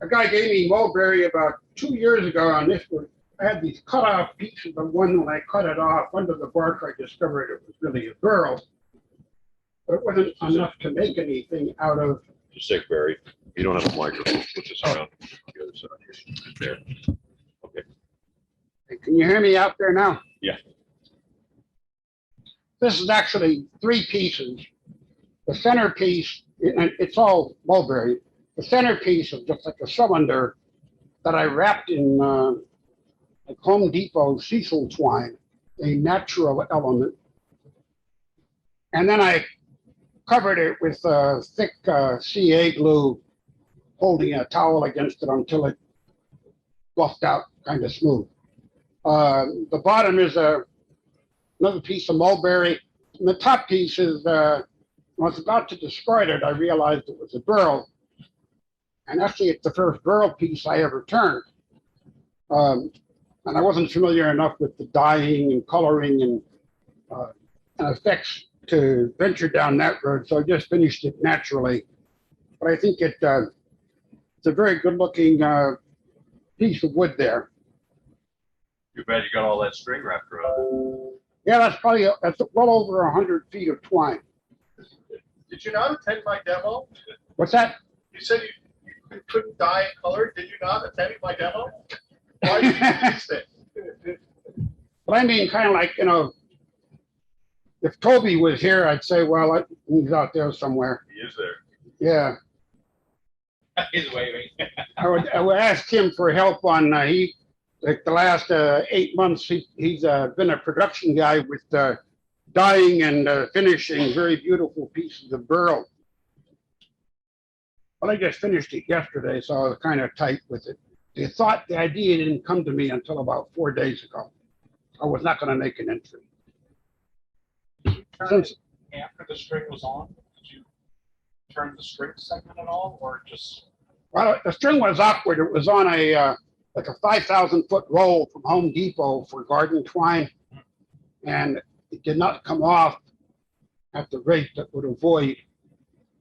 A guy gave me mulberry about 2 years ago on this one. I had these cut off pieces of one. When I cut it off under the bark, I discovered it was really a burl, but it wasn't enough to make anything out of. Sick berry. You don't have a microphone. Put this around the other side. There. Okay. Can you hear me out there now? Yeah. This is actually three pieces. The centerpiece, and it's all mulberry. The centerpiece is just like a cylinder that I wrapped in like Home Depot Cecil twine, a natural element. And then I covered it with thick CA glue, holding a towel against it until it buffed out kind of smooth. The bottom is another piece of mulberry. And the top piece is, when I was about to discard it, I realized it was a burl. And actually, it's the first burl piece I ever turned. And I wasn't familiar enough with the dyeing and coloring and effects to venture down that road, so I just finished it naturally. But I think it's a very good-looking piece of wood there. Too bad you got all that string wrapped around it. Yeah, that's well over 100 feet of twine. Did you not attend my demo? What's that? You said you couldn't dye and color. Did you not attend my demo? Why did you use it? But I mean, kind of like, if Toby was here, I'd say, well, he's out there somewhere. He is there. Yeah. He's waving. I would ask him for help on, like the last 8 months, he's been a production guy with dyeing and finishing very beautiful pieces of burl. But I just finished it yesterday, so I was kind of tight with it. The idea didn't come to me until about 4 days ago. I was not going to make an entry. Since after the string was on, did you turn the string segment at all, or just? Well, the string was awkward. It was on a like a 5,000-foot roll from Home Depot for garden twine, and it did not come off at the rate that would avoid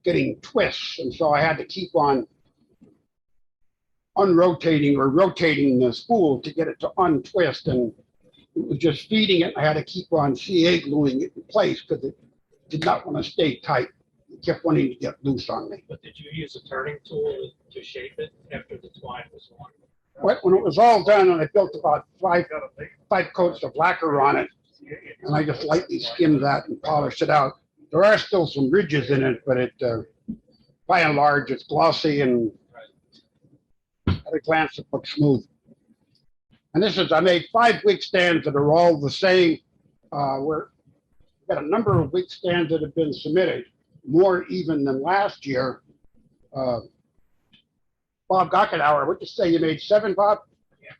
getting twists, and so I had to keep on unrotating or rotating the spool to get it to untwist, and it was just feeding it. I had to keep on CA gluing it in place because it did not want to stay tight. It kept wanting to get loose on me. But did you use a turning tool to shape it after the twine was on? When it was all done, and I built about five coats of lacquer on it, and I just lightly skimmed that and polished it out. There are still some ridges in it, but it, by and large, it's glossy, and at a glance, it looks smooth. And I made 5 wig stands that are all the same. We've got a number of wig stands that have been submitted, more even than last year. Bob Gockenauer, what did you say? You made 7, Bob? Yeah.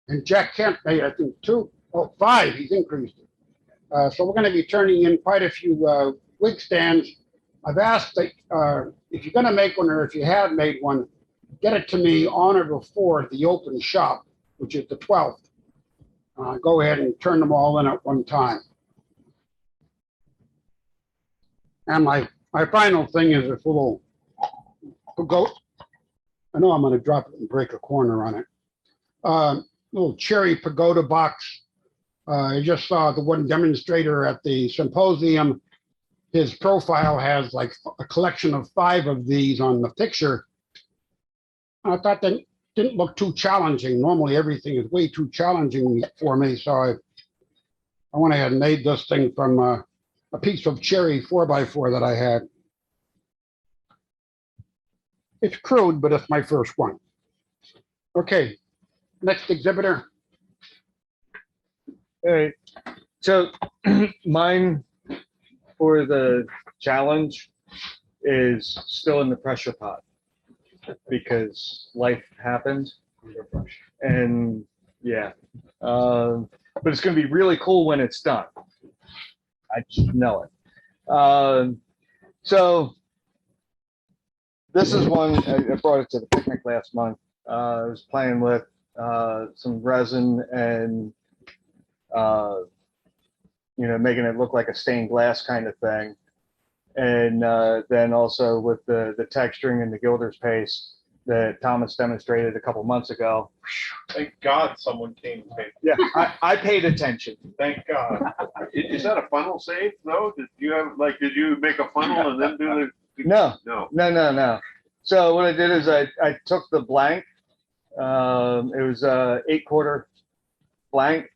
And Jack Kemp made, I think, 5. He's increased it. So we're going to be turning in quite a few wig stands. I've asked that if you're going to make one, or if you have made one, get it to me on or before the open shop, which is the 12th. Go ahead and turn them all in at one time. And my final thing is this little pagoda. I know I'm going to drop it and break a corner on it. Little cherry pagoda box. I just saw the one demonstrator at the symposium. His profile has like a collection of 5 of these on the picture. I thought that didn't look too challenging. Normally everything is way too challenging for me, so I went ahead and made this thing from a piece of cherry 4x4 that I had. It's crude, but it's my first one. Okay, next exhibitor. All right, so mine for the challenge is still in the pressure pot because life happened, and yeah, but it's going to be really cool when it's done. I just know it. So this is one I brought it to the picnic last month. I was playing with some resin and making it look like a stained glass kind of thing. And then also with the texturing and the gilder's paste, that Thomas demonstrated a couple months ago. Thank God someone came and paid. Yeah, I paid attention. Thank God. Is that a funnel safe? No? Did you make a funnel and then do the? No, No. no. So what I did is I took the blank. It was a 8-quarter blank.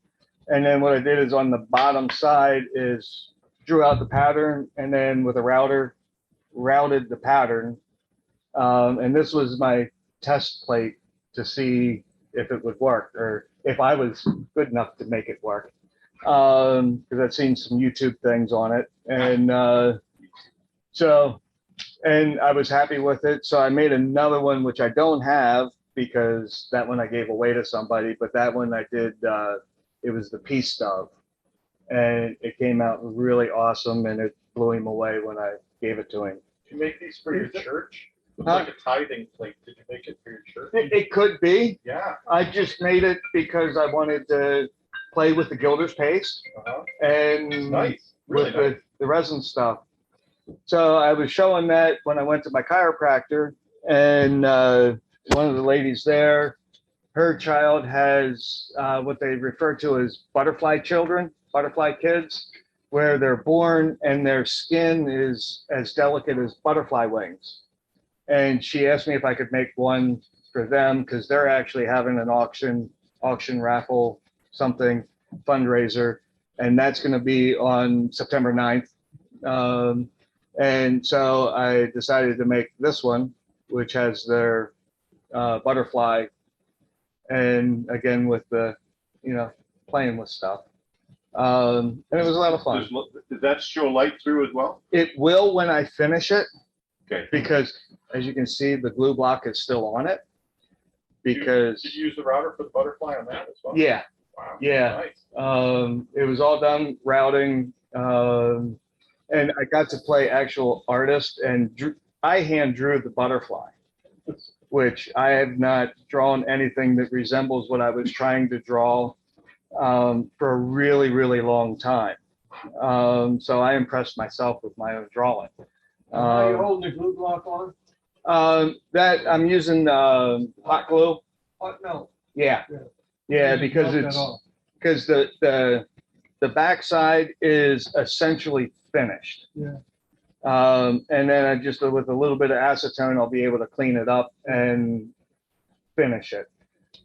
And then what I did is on the bottom side is drew out the pattern and then with a router, routed the pattern. And this was my test plate to see if it would work or if I was good enough to make it work. Because I've seen some YouTube things on it. And and I was happy with it. So I made another one, which I don't have because that one I gave away to somebody, but that one I did, it was the peace dove. And it came out really awesome and it blew him away when I gave it to him. Did you make these for your church? Looks Huh? like a tithing plate. Did you make it for your church? It could be. Yeah. I just made it because I wanted to play with the gilder's paste Uh-huh. and Nice. Really with nice. the resin stuff. So I was showing that when I went to my chiropractor, and one of the ladies there, her child has what they refer to as butterfly children, butterfly kids, where they're born and their skin is as delicate as butterfly wings. And she asked me if I could make one for them because they're actually having an auction raffle, something fundraiser, and that's going to be on September 9th. And so I decided to make this one, which has their butterfly, and again with the, playing with stuff. And it was a lot of fun. Does that show light through as well? It will when I finish it, Okay. because as you can see, the glue block is still on it. Because Did you use the router for the butterfly on that as well? yeah, Wow. yeah. Nice. It was all done routing, and I got to play actual artist and I hand drew the butterfly, which I have not drawn anything that resembles what I was trying to draw for a really, really long time. So I impressed myself with my own drawing. Are you holding the glue block on? That I'm using hot glue. Oh, no. Yeah, because Not at it's all. because the backside is essentially finished. Yeah. And then I just with a little bit of acetone, I'll be able to clean it up and finish it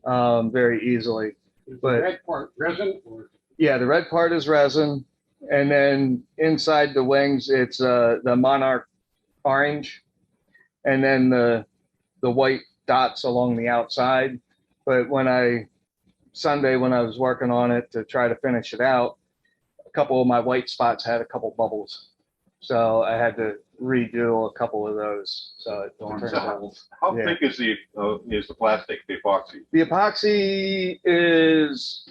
very easily. Is the But- red part resin or? Yeah, the red part is resin, and then inside the wings, it's the monarch orange, and then the white dots along the outside. But Sunday when I was working on it to try to finish it out, a couple of my white spots had a couple bubbles, so I had to redo a couple of those. So it turned out. How Yeah. thick is the plastic, the epoxy? The epoxy is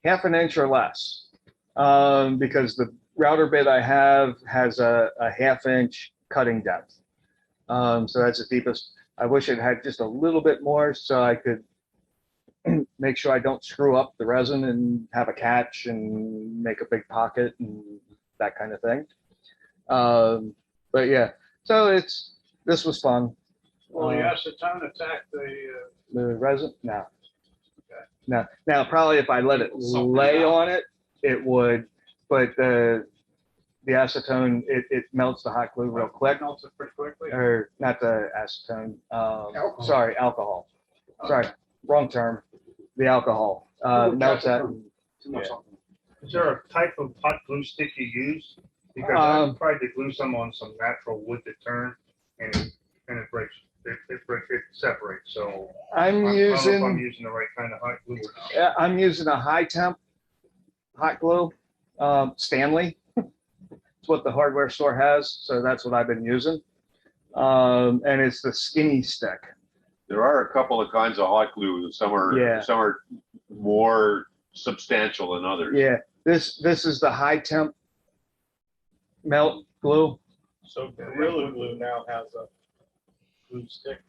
1/2 inch or less, because the router bit I have has a 1/2 inch cutting depth. So that's the deepest. I wish it had just a little bit more so I could make sure I don't screw up the resin and have a catch and make a big pocket and that kind of thing. But yeah, so this was fun. Well, the acetone attacked The resin, no. No, now probably if I let it lay on it, it would, but the acetone, it melts the hot glue real quick. melts it pretty quickly. Or not the acetone, Alcohol. sorry, alcohol. Sorry, wrong term. The alcohol melts that. Too much Yeah. alcohol. Is there a type of hot glue stick you use? Because I tried to glue some on some natural wood to turn, and it breaks. It separates. So I don't know if I'm using the right kind of hot glue or not. Yeah, I'm using a high temp hot glue, Stanley. It's what the hardware store has, so that's what I've been using. And it's the skinny stick. There are a couple of kinds of hot glue. Some Yeah. are more substantial than others. Yeah, this is the high temp melt glue, So Gorilla Glue now has a glue stick.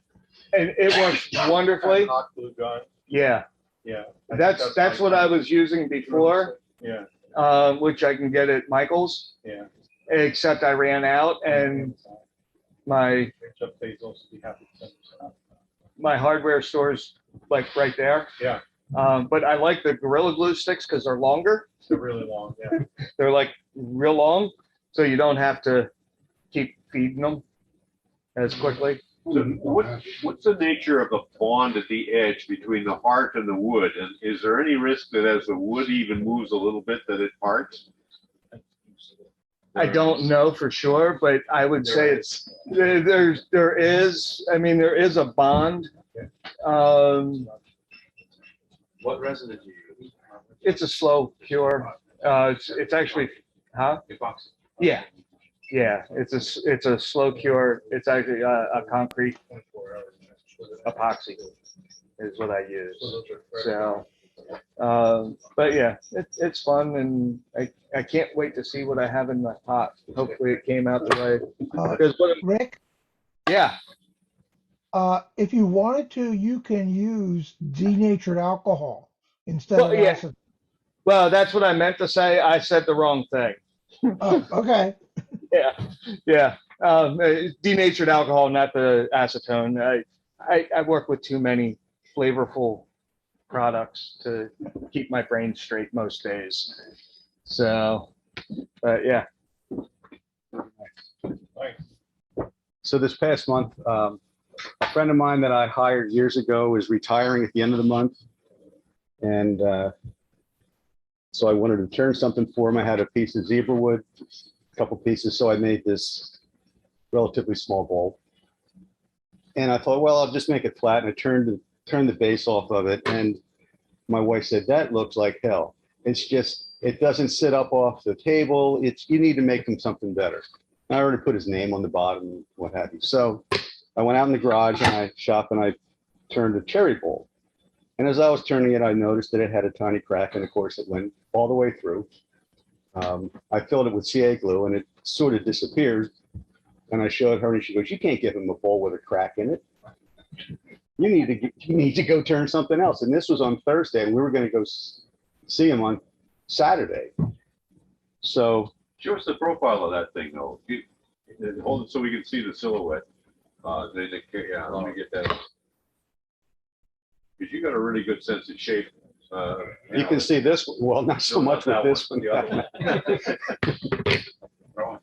and it works wonderfully. Hot glue gun. Yeah, Yeah. that's what I was using before, Yeah. which I can get at Michael's. Yeah. Except I ran out, and my Jeff Bezos would be happy to send you some. my hardware store's like right there. Yeah. But I like the Gorilla Glue sticks because they're longer. They're really long, yeah. They're like real long, so you don't have to keep feeding them as quickly. So what's the nature of the bond at the edge between the heart and the wood? And is there any risk that as the wood even moves a little bit that it parts? I don't know for sure, but I would say there is a bond. What resin did you use? It's a slow cure. It's actually, huh? Epoxy. Yeah. Yeah, it's a slow cure. It's actually a concrete epoxy is what I use. So, but yeah, it's fun, and I can't wait to see what I have in my pot. Hopefully, it came out the way. Because Rick, yeah, if you wanted to, you can use denatured alcohol instead Well, of yeah. acid. well, that's what I meant to say. I said the wrong thing. Oh, okay. Yeah. Denatured alcohol, not the acetone. I work with too many flavorful products to keep my brain straight most days. So, but yeah. So this past month, a friend of mine that I hired years ago is retiring at the end of the month. And so I wanted to turn something for him. I had a piece of zebra wood, a couple pieces. So I made this relatively small bowl. And I thought, well, I'll just make it flat. And I turned the base off of it. And my wife said, that looks like hell. It's just, it doesn't sit up off the table. You need to make them something better. I already put his name on the bottom and what have you. So I went out in the garage and I shopped and I turned a cherry bowl. And as I was turning it, I noticed that it had a tiny crack, and of course it went all the way through. I filled it with CA glue and it sort of disappeared. And I showed her and she goes, you can't give him a bowl with a crack in it. You need to go turn something else. And this was on Thursday and we were going to go see him on Saturday. So Show us the profile of that thing, though. Hold it so we can see the silhouette. Yeah, let me get that. Because you got a really good sense of shape. you can see this one. Well, not so much with this one. The other one.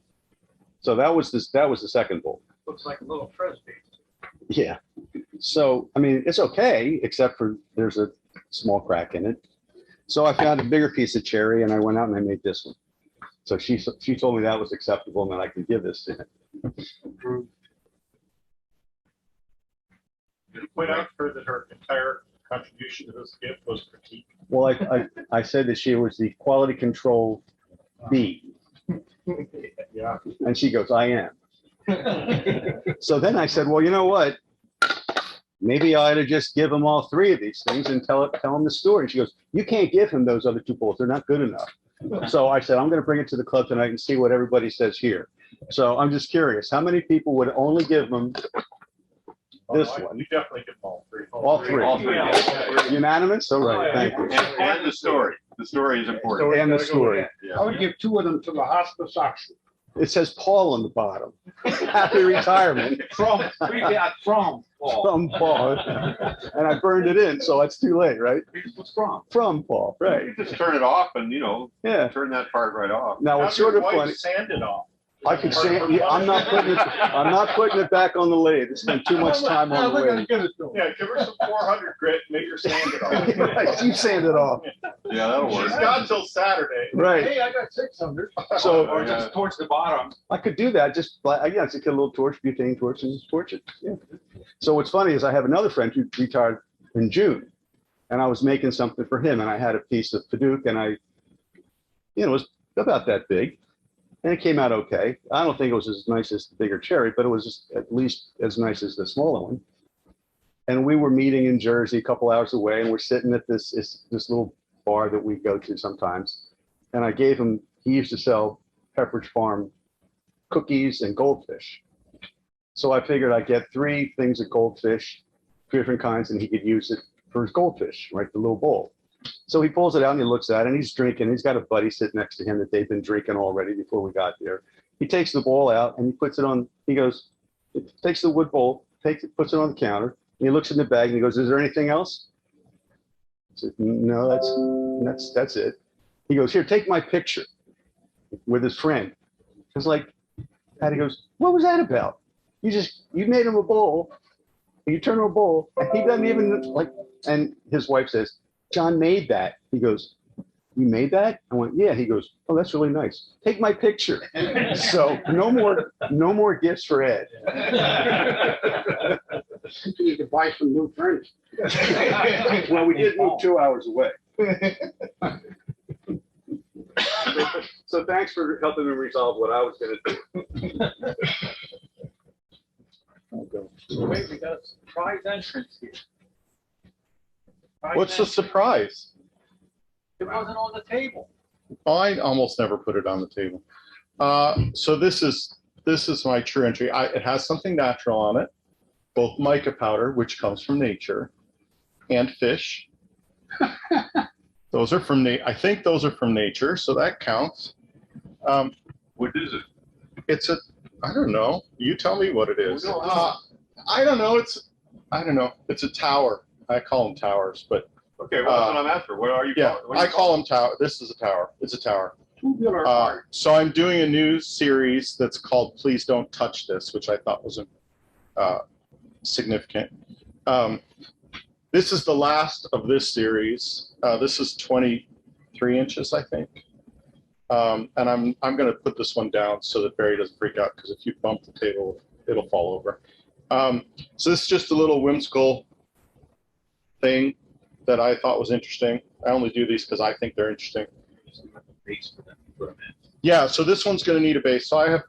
So that was the second bowl. Looks like a little frisbee. Yeah. So, I mean, it's okay, except for there's a small crack in it. So I found a bigger piece of cherry and I went out and I made this one. So she told me that was acceptable and that I could give this to him. Did you point out to her that her entire contribution to this gift was critique? Well, I said that she was the quality control B. Yeah. And she goes, I am. So then I said, well, you know what? Maybe I ought to just give him all three of these things and tell him the story. She goes, you can't give him those other two bowls. They're not good enough. So I said, I'm going to bring it to the club tonight and see what everybody says here. So I'm just curious, how many people would only give them this one? You definitely give them all three. All three. All three. Unanimous? All right, thank you. And the story. The story is important. And the story. I would give two of them to the hospice auction. It says Paul on the bottom. Happy retirement From Paul. from Paul. And I burned it in, so it's too late, right? What's from? From Paul, right? You just turn it off and, Yeah. turn that part right off. Now, it's sort of funny. Sand it off. I could say, yeah, I'm not putting it back on the lathe. It's been too much time on the lathe. Yeah, give her some 400 grit, make her sand it off. Right, you sand it off. Yeah, that'll She's work. got till Saturday. Right. Hey, I got 600. So Or just towards the bottom. I could do that. Just get a little torch, butane torch, and torch it. Yeah. So what's funny is I have another friend who retired in June, and I was making something for him, and I had a piece of Paduke, and it was about that big. And it came out okay. I don't think it was as nice as the bigger cherry, but it was just at least as nice as the smaller one. And we were meeting in Jersey a couple hours away, and we're sitting at this little bar that we go to sometimes. And I gave him, he used to sell Pepperidge Farm cookies and goldfish. So I figured I'd get 3 things of goldfish, 3 different kinds, and he could use it for his goldfish, right? The little bowl. So he pulls it out and he looks at it and he's drinking. He's got a buddy sitting next to him that they've been drinking already before we got there. He takes the bowl out and he puts it on, he goes, takes the wood bowl, puts it on the counter, He looks in the bag and he goes, "Is there anything else?" I said, "No, that's it." He goes, "Here, take my picture," with his friend. I was like, and he goes, "What was that about? You made him a bowl, and you turn him a bowl, and he doesn't even like." And his wife says, "John made that." He goes, "You made that?" I went, "Yeah." He goes, "Oh, that's really nice. Take my picture." So no more gifts for Ed. You need to buy some new furniture. Well, we did move 2 hours away. So thanks for helping me resolve what I was going to do. Wait, we got a surprise entrance here. What's the surprise? It wasn't on the table. I almost never put it on the table. So this is my true entry. It has something natural on it, both mica powder, which comes from nature, and fish. Those are from I think those are from nature, so that counts. What is it? It's I don't know. You tell me what it is. I don't know. It's a tower. I call them towers, but Okay, well, that's what I'm after. What are you? yeah, what do you I call them tower. This is a tower. It's a tower. Tubular heart. So I'm doing a new series that's called "Please Don't Touch This," which I thought was significant. This is the last of this series. This is 23 inches, I think. And I'm going to put this one down so that Barry doesn't freak out, because if you bump the table, it'll fall over. So this is just a little whimsical thing that I thought was interesting. I only do these because I think they're interesting. Yeah, so this one's going to need a base. So I have,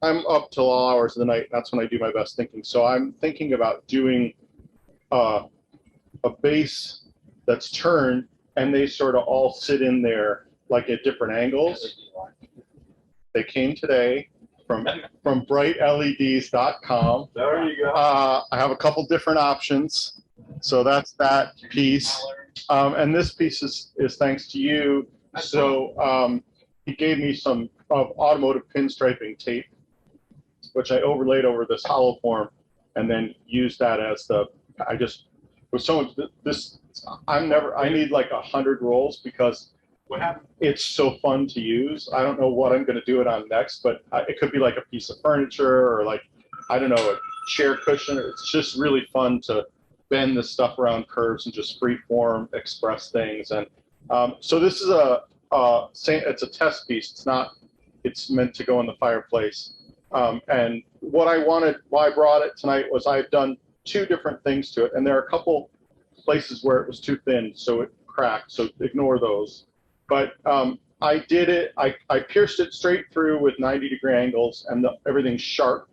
I'm up till all hours of the night. That's when I do my best thinking. So I'm thinking about doing a base that's turned, and they sort of all sit in there like at different angles. They came today from brightleds.com. There you go. I have a couple different options. So that's that piece. And this piece is thanks to you. So he gave me some of automotive pinstriping tape, which I overlaid over this hollow form, and then used that as I need like 100 rolls because it's so fun to use. I don't know what I'm going to do it on next, but it could be like a piece of furniture or like, I don't know, a chair cushion. It's just really fun to bend this stuff around curves and just free form express things. And so this is it's a test piece. It's meant to go in the fireplace. And why I brought it tonight was I've done 2 different things to it, and there are a couple places where it was too thin, so it cracked, so ignore those. But I did it, I pierced it straight through with 90-degree angles, and everything's sharp.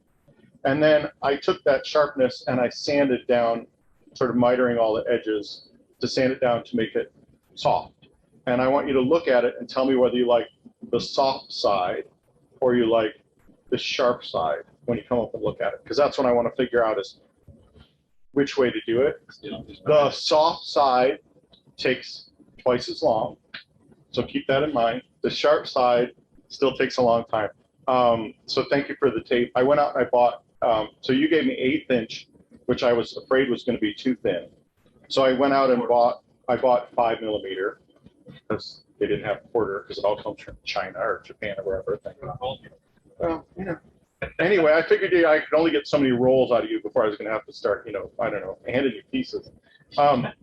And then I took that sharpness and I sanded down, sort of mitering all the edges to sand it down to make it soft. And I want you to look at it and tell me whether you like the soft side or you like the sharp side when you come up and look at it, because that's what I want to figure out is which way to do it. The soft side takes twice as long, so keep that in mind. The sharp side still takes a long time. So thank you for the tape. I went out and I bought, so you gave me 1/8 inch, which I was afraid was going to be too thin. So I went out and bought 5mm, because they didn't have quarter, because it all comes from China or Japan or wherever. Well, you know. Anyway, I figured I could only get so many rolls out of you before I was going to have to start, I don't know, handing you pieces. And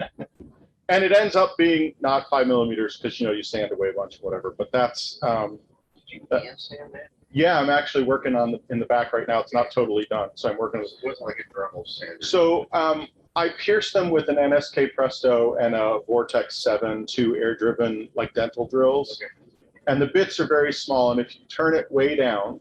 it ends up being not 5mm because, you sand away a bunch of whatever, but that's, yeah, I'm actually working on in the back right now. It's not totally done. So I'm working with like a Dremel sander. So I pierced them with an NSK Presto and a Vortex 7, 2 air-driven like dental drills. Okay. And the bits are very small. And if you turn it way down,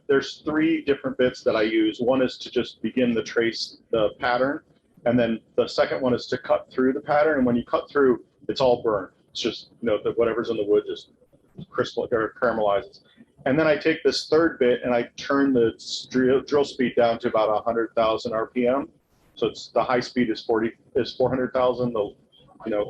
there's 3 different bits that I use. One is to just begin to trace the pattern. And then the second one is to cut through the pattern. And when you cut through, it's all burned. It's just, whatever's in the wood just crystal or caramelizes. And then I take this third bit and I turn the drill speed down to about 100,000 RPM. So the high speed is 400,000.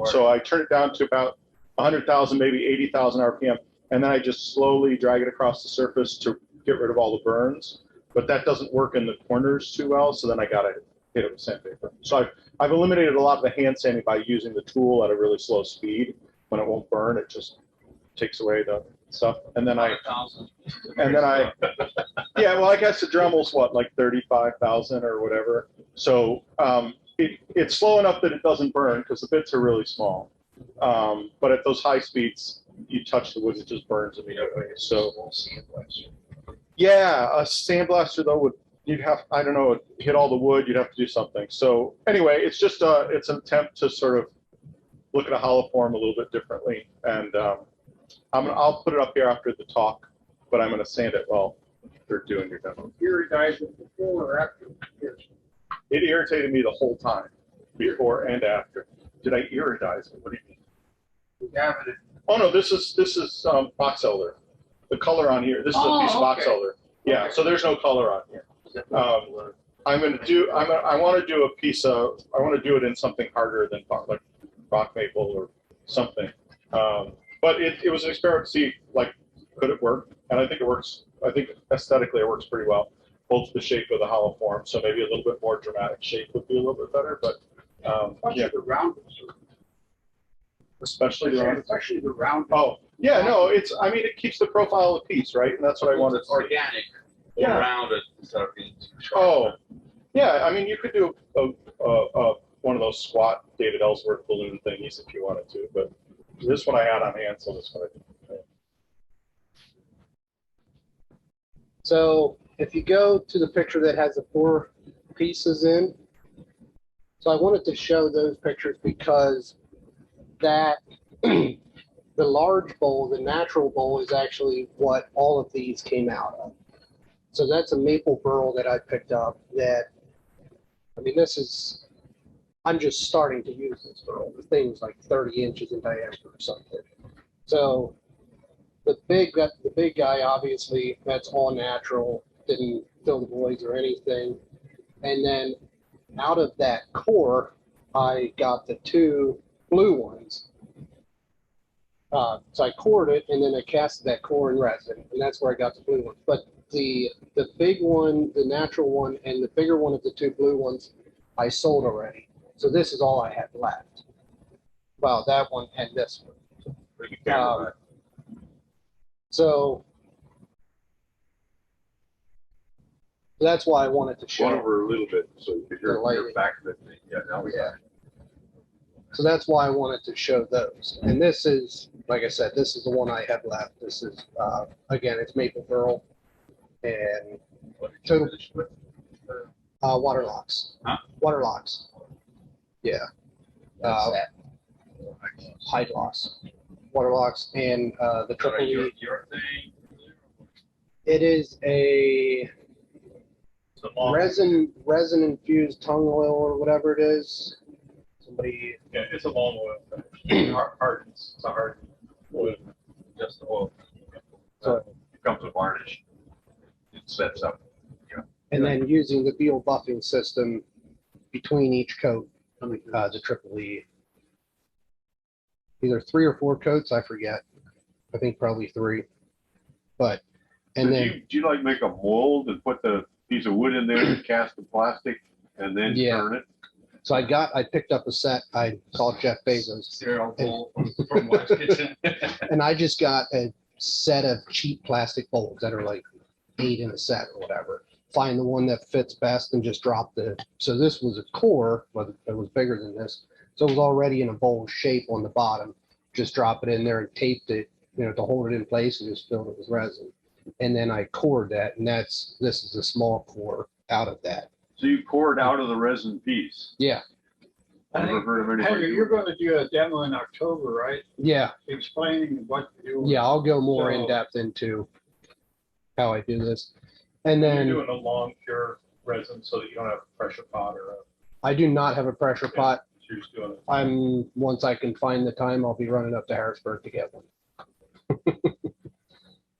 So I turn it down to about 100,000, maybe 80,000 RPM. And then I just slowly drag it across the surface to get rid of all the burns. But that doesn't work in the corners too well. So then I got to hit it with sandpaper. So I've eliminated a lot of the hand sanding by using the tool at a really slow speed. When it won't burn, it just takes away the stuff. And then I, yeah, well, I guess the Dremel's what, like 35,000 or whatever. So it's slow enough that it doesn't burn because the bits are really small. But at those high speeds, you touch the wood, it just burns immediately. So yeah, a sandblaster though would, you'd have, I don't know, hit all the wood, you'd have to do something. So anyway, it's just it's an attempt to sort of look at a hollow form a little bit differently. And I'll put it up here after the talk, but I'm going to sand it while they're doing your demo. Irradiate it before or after? It irritated me the whole time, before and after. Did I iridize it? What do you mean? Oh no, this is box elder. The color on here. This is a piece of box elder. Yeah, so there's no color on here. I'm going to do. I want to do a piece of. I want to do it in something harder than like rock maple or something. But it was an experiment to see, like, could it work? And I think it works. I think aesthetically it works pretty well. Both the shape of the hollow form, so maybe a little bit more dramatic shape would be a little bit better. But yeah, The round. especially the round. Especially the round. Oh yeah, no, it's. I mean, it keeps the profile of the piece, right? And that's what I wanted. It's organic. Yeah. Around it instead of being too sharp. Oh, yeah. I mean, you could do one of those squat David Ellsworth balloon thingies if you wanted to, but this one I had on hand, so this one I did. So if you go to the picture that has the 4 pieces in, so I wanted to show those pictures because that the large bowl, the natural bowl, is actually what all of these came out of. So that's a maple burl that I picked up that, I mean, this is, I'm just starting to use this burl. The thing's like 30 inches in diameter or something. So the big guy, obviously, that's all natural, didn't fill the voids or anything. And then out of that core, I got the 2 blue ones. So I cored it, and then I casted that core in resin, and that's where I got the blue ones. But the big one, the natural one, and the bigger one of the 2 blue ones, I sold already. So this is all I had left. Well, that one and this one. So that's why I wanted to show. One over a little bit, so you could hear The lighting. your back of it. Yeah, now we got it. So that's why I wanted to show those. And this is, like I said, this is the one I have left. This is, again, it's maple burl and total water locks. Huh? Water locks. Yeah. Hide locks. Water locks and the triple E. Your thing. It is a resin infused tongue oil or whatever it is. Somebody. Yeah, it's a long oil. Hardens. It's a hardened oil. Just the oil. So, It comes with varnish. It sets up. and then using the Beal buffing system between each coat, the triple E. Either 3 or 4 coats, I forget. I think probably 3. But, and So then, do you like make a mold and put the piece of wood in there and cast the plastic and then Yeah. turn it? so I picked up a set, I called Jeff Bezos, Cereal bowl from West Kitchen. and I just got a set of cheap plastic bowls that are like 8 in a set or whatever. Find the one that fits best and just drop so this was a core, but it was bigger than this. So it was already in a bowl shape on the bottom. Just drop it in there and taped it, to hold it in place, and just filled it with resin. And then I cored that, and this is a small core out of that. So you pour it out of the resin piece. Yeah, I've never heard of anybody. Henry, you're going to do a demo in October, right? yeah, Explaining what to do. yeah. I'll go more in So- depth into how I do this. And You're then doing a long pure resin so that you don't have a pressure pot or I do not have a pressure pot. you're just doing it. Once I can find the time, I'll be running up to Harrisburg to get one. You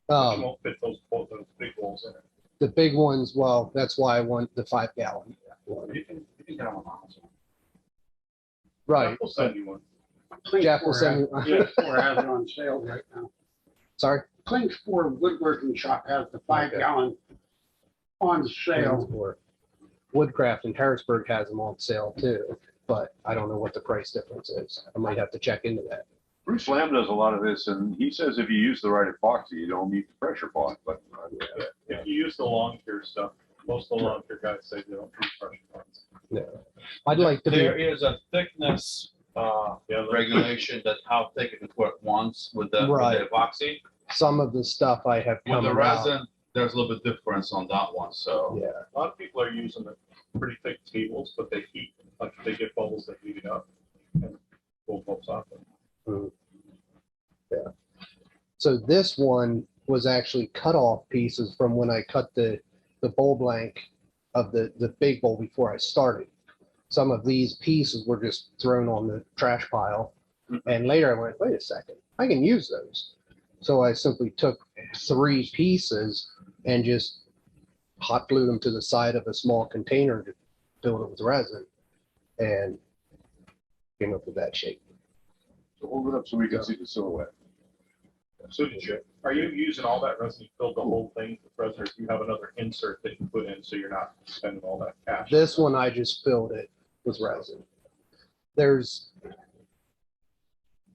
won't fit both those big bowls in it. The big ones, well, that's why I want the 5-gallon. You can get them on Amazon. Right. We'll send you one. Jeff will send me. Klingspor has it on sale right now. Sorry. Klingspor Woodworking Shop has the 5-gallon on sale. Woodcraft in Harrisburg has them on sale too, but I don't know what the price difference is. I might have to check into that. Bruce Lamb does a lot of this, and he says if you use the right epoxy, you don't need the pressure pot, but. If you use the lawn care stuff, most of the lawn care guys say they don't use pressure pots. Yeah. I'd like to There be, is a thickness, regulation that how thick it can put once with the Right. epoxy. some of the stuff I have With come the around. resin, there's a little bit difference on that one, so. Yeah, A lot of people are using the pretty thick tables, but they heat, like if they get bubbles, they heat it up and pull bubbles off them. so this one was actually cut off pieces from when I cut the bowl blank of the big bowl before I started. Some of these pieces were just thrown on the trash pile. And later I went, wait a second, I can use those. So I simply took 3 pieces and just hot glued them to the side of a small container to fill it with resin and came up with that shape. So hold it up so we can see the silhouette. So are you using all that resin? You filled the whole thing with resin, or do you have another insert that you put in so you're not spending all that cash? This one, I just filled it with resin. There's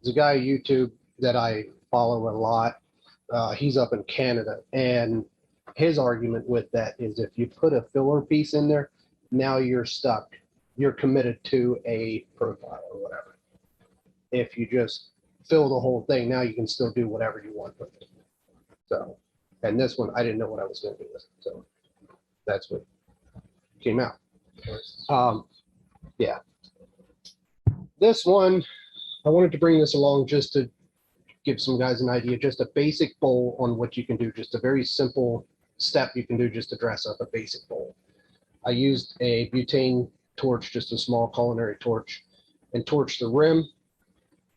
a guy on YouTube that I follow a lot. He's up in Canada, and his argument with that is if you put a filler piece in there, now you're stuck. You're committed to a profile or whatever. If you just fill the whole thing, now you can still do whatever you want with it. So, and this one, I didn't know what I was going to do with it. So that's what came out. Yeah. This one, I wanted to bring this along just to give some guys an idea, just a basic bowl on what you can do, just a very simple step you can do just to dress up a basic bowl. I used a butane torch, just a small culinary torch, and torched the rim.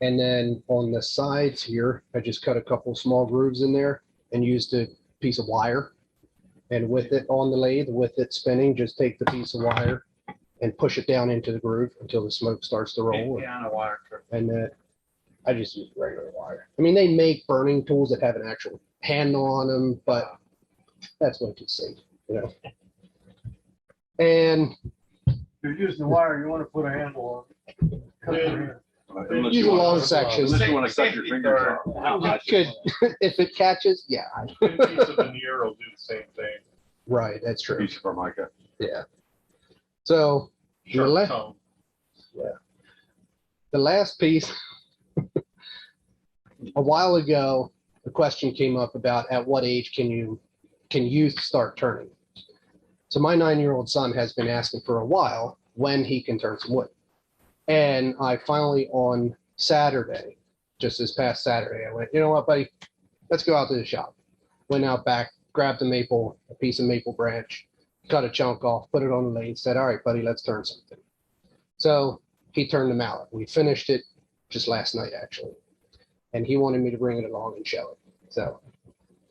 And then on the sides here, I just cut a couple small grooves in there and used a piece of wire. And with it on the lathe, with it spinning, just take the piece of wire and push it down into the groove until the smoke starts to roll. Yeah, on a wire trip. And then I just use regular wire. I mean, they make burning tools that have an actual handle on them, but that's way too safe, you know. And If you're using the wire, you want to put a handle on it. Cut it in. Unless use you a wanna- long section. Unless you want to cut your fingers off. you could, if it catches, yeah. A piece of veneer will do the same thing. Right, that's true. Piece of formica. Yeah. So the, Sharp tone. the last piece, a while ago, the question came up about at what age can youth start turning? So my 9-year-old son has been asking for a while when he can turn some wood. And I finally on Saturday, just this past Saturday, I went, you know what, buddy, let's go out to the shop. Went out back, grabbed a piece of maple branch, cut a chunk off, put it on the lathe, said, all right, buddy, let's turn something. So he turned the mallet. We finished it just last night, actually. And he wanted me to bring it along and show it. So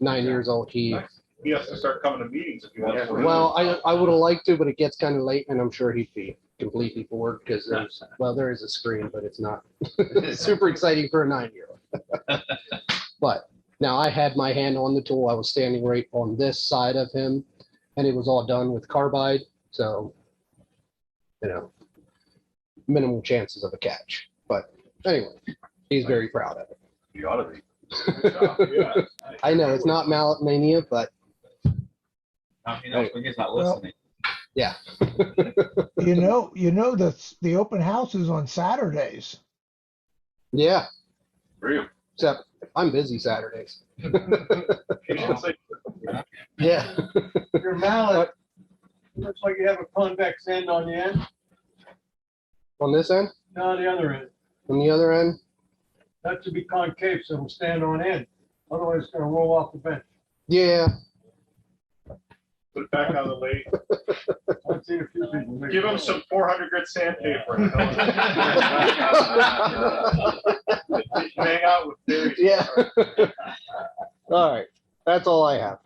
9 years old, he, Nice. He has to start coming to meetings if he wants to. well, I would have liked to, but it gets kind of late and I'm sure he'd be completely bored because there's, well, there is a screen, but it's not super exciting for a 9-year-old. But now I had my hand on the tool. I was standing right on this side of him and it was all done with carbide. So, you know, minimal chances of a catch. But anyway, he's very proud of it. You ought to be. Yeah. I know it's not mallet mania, but Now he knows when he's not Well- listening. yeah. You know the open house is on Saturdays. Yeah. Real. Except I'm busy Saturdays. You should say, Yeah. Your mallet, looks like you have a convex end on the end, On this end, no, the other end. on the other end. That should be concave, so it'll stand on end. Otherwise, it's gonna roll off the bench. Yeah. put it back on the lathe. I've seen a few people make. Give him some 400 grit sandpaper. Hang out with Barry. Yeah. All right. That's all I have.